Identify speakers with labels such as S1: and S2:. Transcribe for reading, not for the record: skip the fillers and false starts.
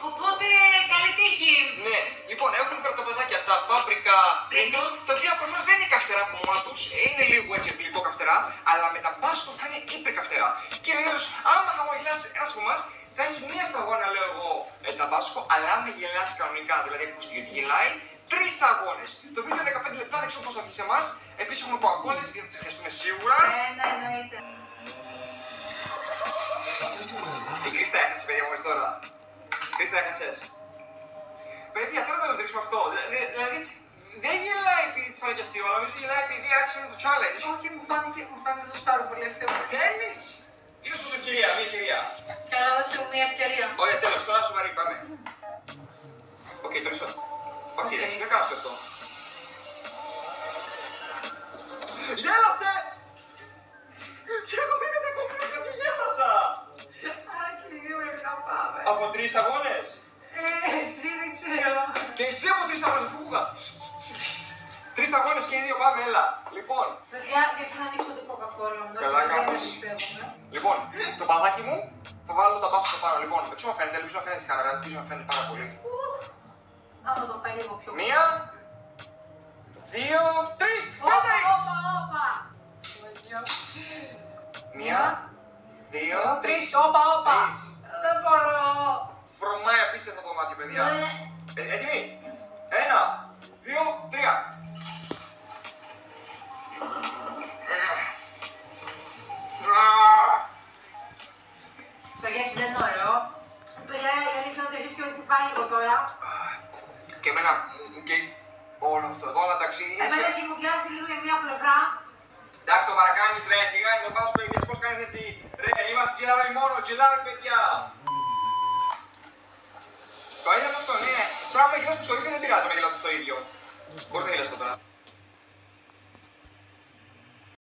S1: Οπότε καλή τύχη.
S2: Ναι, λοιπόν, έχουμε τώρα τα παιδάκια, τα πάπρικα Pringles, τα οποία προφανώς δεν είναι καυτερά από μόνα τους, είναι λίγο έτσι γλυκό καυτερά, αλλά με τα μπάσκο θα είναι υπερκαυτερά. Και βεβαίως, άμα χαμογελάσει ένας από εμάς, θα έχει μία σταγόνα, λέω εγώ, τα μπάσκο, αλλά αν γελάσει κανονικά, δηλαδή ακούστηκε ότι γελάει, 3 σταγόνες. Το βίντεο 15 λεπτά, δεν ξέρω πώς θα βγει σε εμάς. Επίσης έχουμε κοκακόλες, γιατί θα τις χρειαστούμε σίγουρα.
S1: Ναι, εννοείται.
S2: Η Κρίστα έχασε, παιδιά, μόλις τώρα. Κρίστα έχασες. Παιδιά, τώρα θα το μετρήσουμε αυτό. Δηλαδή, δεν γελάει επειδή της φάνηκε αστείο, αλλά νομίζω γελάει επειδή άρχισε το challenge.
S1: Όχι, μου φάνηκε πάρα πολύ αστείο.
S2: Θέλεις! Είναι σου ευκαιρία, μία ευκαιρία.
S1: Καλά, δώσε μου μια ευκαιρία.
S2: Ωραία, τέλος, τώρα σοβαρή, πάμε. Οκ, τώρα είσαι. Όχι, δεν είναι κάνω αυτό. Γέλασε! Και εγώ πήγα τα κομμάτια και μη γέλασα!
S1: Άκη, δύο πρέπει να πάμε.
S2: Από 3 αγώνες.
S1: Εσύ δεν ξέρω.
S2: Και εσύ από 3 αγώνες, φούγα. 3 αγώνες και οι 2 πάμε, έλα. Λοιπόν.
S1: Παιδιά, γιατί να ανοίξω την κοκακόλα μου.
S2: Καλά κάνεις. Λοιπόν, το παδάκι μου θα βάλω τα μπάσκετ πάνω. Λοιπόν, δεν ξέρω αν φαίνεται, ελπίζω να φαίνεται στη κάμερα, ελπίζω να φαίνεται πάρα πολύ.
S1: Άμα το πάει λίγο πιο κοντά.
S2: 1, 2, 3, 4!
S1: Όπα!
S2: 1, 2, 3.
S1: Τρεις, όπα! Δεν μπορώ.
S2: Φρωμάει απίστευτα το μάτι, παιδιά. Έτοιμοι. 1, 2, 3.
S1: Στο γεύση δεν είναι ωραίο. Παιδιά, η αλήθεια είναι ότι έχεις και με χτυπάει λίγο τώρα.
S2: Και εμένα μου καίει όλο αυτό εδώ, αλλά εντάξει.
S1: Εμένα έχει μου διάσει λίγο για μία πλευρά.
S2: Εντάξει, το παρακάνεις ρε, σιγά είναι το πας παιδιά, πώς κάνεις έτσι. Ρε, είμαστε τσιλάροι μόνο, τσιλάροι παιδιά. Το είδαμε αυτό, ναι. Τώρα άμα γελάς στο ίδιο δεν πειράζει, άμα γελάς στο ίδιο. Μπορείς να γελάς το τώρα.